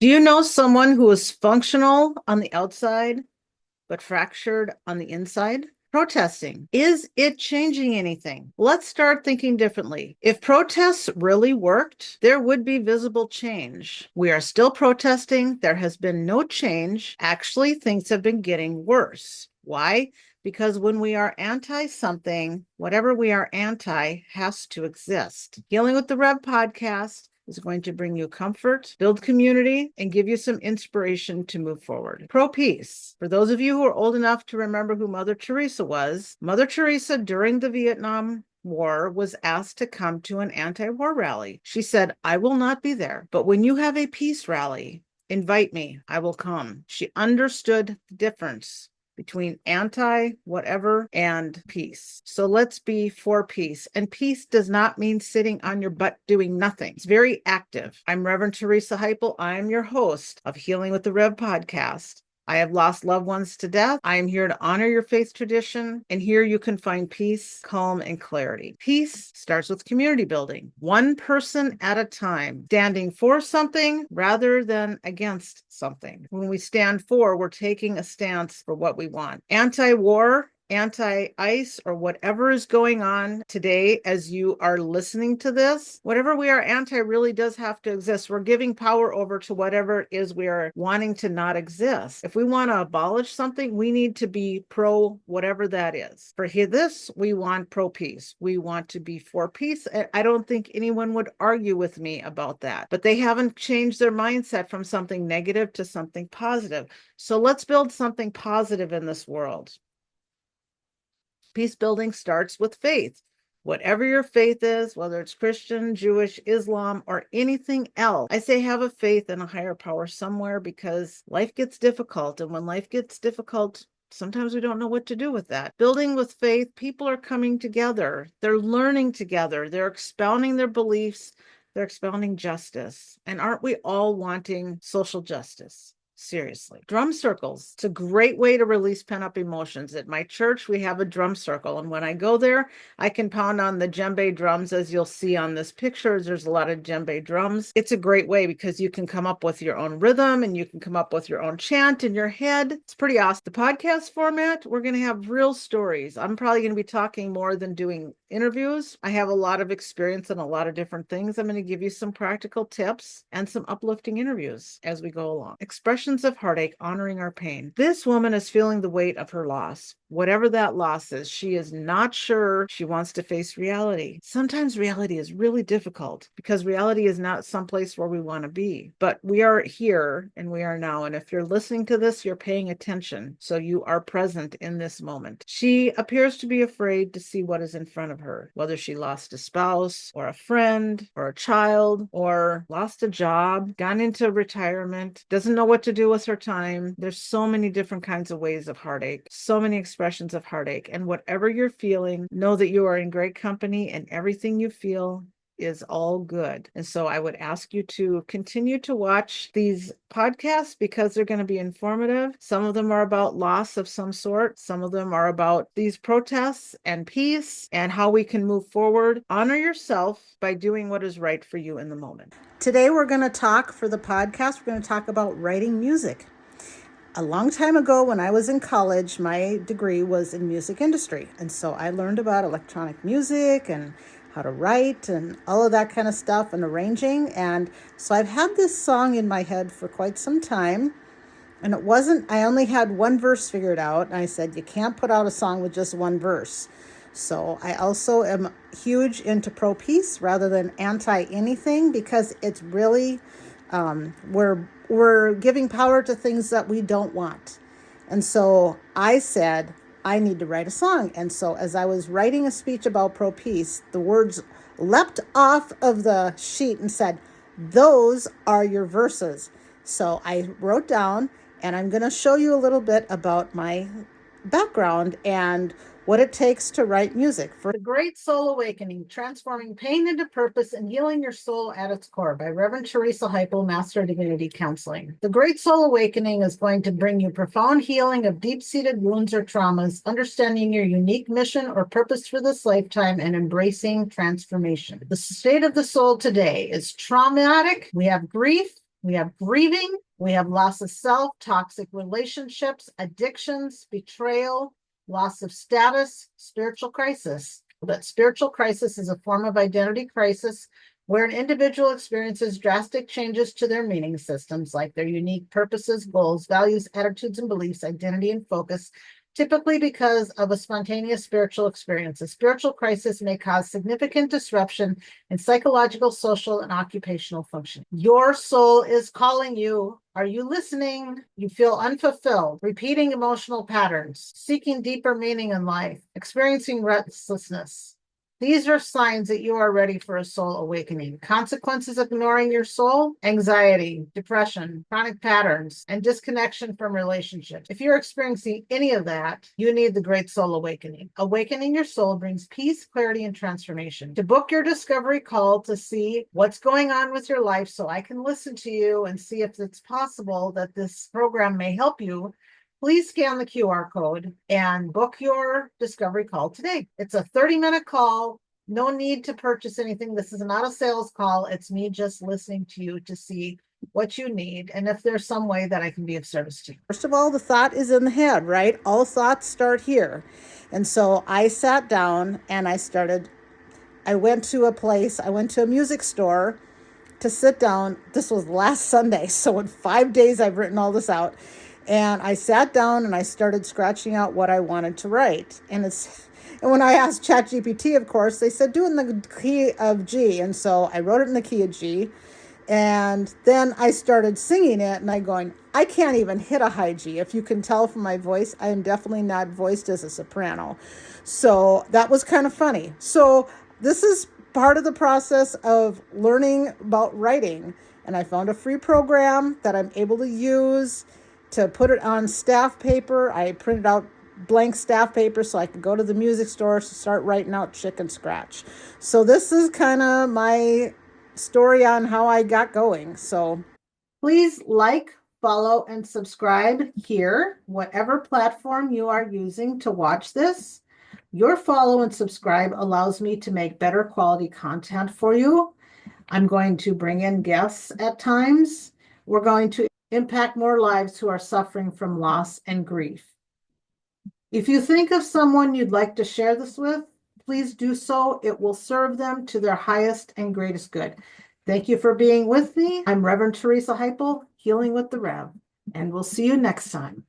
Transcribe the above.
Do you know someone who is functional on the outside, but fractured on the inside? Protesting. Is it changing anything? Let's start thinking differently. If protests really worked, there would be visible change. We are still protesting. There has been no change. Actually, things have been getting worse. Why? Because when we are anti something, whatever we are anti has to exist. Healing with the Rev podcast is going to bring you comfort, build community, and give you some inspiration to move forward. Pro peace. For those of you who are old enough to remember who Mother Teresa was, Mother Teresa during the Vietnam War was asked to come to an anti-war rally. She said, I will not be there, but when you have a peace rally, invite me, I will come. She understood the difference between anti whatever and peace. So let's be for peace. And peace does not mean sitting on your butt doing nothing. It's very active. I'm Reverend Teresa Heipel. I am your host of Healing with the Rev podcast. I have lost loved ones to death. I am here to honor your faith tradition, and here you can find peace, calm, and clarity. Peace starts with community building, one person at a time, standing for something rather than against something. When we stand for, we're taking a stance for what we want. Anti-war, anti-ICE, or whatever is going on today as you are listening to this, whatever we are anti really does have to exist. We're giving power over to whatever it is we are wanting to not exist. If we want to abolish something, we need to be pro whatever that is. For this, we want pro peace. We want to be for peace. I don't think anyone would argue with me about that, but they haven't changed their mindset from something negative to something positive. So let's build something positive in this world. Peace building starts with faith. Whatever your faith is, whether it's Christian, Jewish, Islam, or anything else, I say have a faith in a higher power somewhere, because life gets difficult. And when life gets difficult, sometimes we don't know what to do with that. Building with faith, people are coming together. They're learning together. They're expounding their beliefs. They're expounding justice. And aren't we all wanting social justice? Seriously. Drum circles. It's a great way to release pent-up emotions. At my church, we have a drum circle. And when I go there, I can pound on the djembe drums. As you'll see on this picture, there's a lot of djembe drums. It's a great way because you can come up with your own rhythm and you can come up with your own chant in your head. It's pretty awesome. The podcast format, we're going to have real stories. I'm probably going to be talking more than doing interviews. I have a lot of experience in a lot of different things. I'm going to give you some practical tips and some uplifting interviews as we go along. Expressions of heartache, honoring our pain. This woman is feeling the weight of her loss. Whatever that loss is, she is not sure she wants to face reality. Sometimes reality is really difficult because reality is not someplace where we want to be. But we are here and we are now. And if you're listening to this, you're paying attention. So you are present in this moment. She appears to be afraid to see what is in front of her, whether she lost a spouse or a friend or a child or lost a job, gone into retirement, doesn't know what to do with her time. There's so many different kinds of ways of heartache, so many expressions of heartache. And whatever you're feeling, know that you are in great company and everything you feel is all good. And so I would ask you to continue to watch these podcasts because they're going to be informative. Some of them are about loss of some sort. Some of them are about these protests and peace and how we can move forward. Honor yourself by doing what is right for you in the moment. Today we're going to talk for the podcast, we're going to talk about writing music. A long time ago when I was in college, my degree was in music industry. And so I learned about electronic music and how to write and all of that kind of stuff and arranging. And so I've had this song in my head for quite some time. And I only had one verse figured out. And I said, you can't put out a song with just one verse. So I also am huge into pro peace rather than anti anything, because it's really, we're giving power to things that we don't want. And so I said, I need to write a song. And so as I was writing a speech about pro peace, the words leapt off of the sheet and said, those are your verses. So I wrote down, and I'm going to show you a little bit about my background and what it takes to write music. For The Great Soul Awakening, Transforming Pain into Purpose and Healing Your Soul at its Core by Reverend Teresa Heipel, Master of Divinity Counseling. The Great Soul Awakening is going to bring you profound healing of deep-seated wounds or traumas, understanding your unique mission or purpose for this lifetime, and embracing transformation. The state of the soul today is traumatic. We have grief, We have grieving, we have loss of self, toxic relationships, addictions, betrayal, loss of status, spiritual crisis. But spiritual crisis is a form of identity crisis where an individual experiences drastic changes to their meaning systems, like their unique purposes, goals, values, attitudes, and beliefs, identity, and focus, typically because of a spontaneous spiritual experience. A spiritual crisis may cause significant disruption in psychological, social, and occupational functioning. Your soul is calling you. Are you listening? You feel unfulfilled, repeating emotional patterns, seeking deeper meaning in life, experiencing restlessness. These are signs that you are ready for a soul awakening. Consequences of ignoring your soul: anxiety, depression, chronic patterns, and disconnection from relationships. If you're experiencing any of that, you need the Great Soul Awakening. Awakening your soul brings peace, clarity, and transformation. To book your discovery call to see what's going on with your life so I can listen to you and see if it's possible that this program may help you, please scan the QR code and book your discovery call today. It's a 30-minute call. No need to purchase anything. This is not a sales call. It's me just listening to you to see what you need and if there's some way that I can be of service to you. First of all, the thought is in the head, right? All thoughts start here. And so I sat down and I went to a music store to sit down. This was last Sunday. So in 5 days, I've written all this out. And I sat down and I started scratching out what I wanted to write. And when I asked ChatGPT, of course, they said, do it in the key of G. And so I wrote it in the key of G. And then I started singing it and I can't even hit a high G. If you can tell from my voice, I am definitely not voiced as a soprano. So that was kind of funny. So this is part of the process of learning about writing. And I found a free program that I'm able to use to put it on staff paper. I printed out blank staff paper so I could go to the music store to start writing out chicken scratch. So this is kind of my story on how I got going. So please like, follow, and subscribe here, whatever platform you are using to watch this. Your follow and subscribe allows me to make better quality content for you. I'm going to bring in guests at times. We're going to impact more lives who are suffering from loss and grief. If you think of someone you'd like to share this with, please do so. It will serve them to their highest and greatest good. Thank you for being with me. I'm Reverend Teresa Heipel, Healing with the Rev, and we'll see you next time.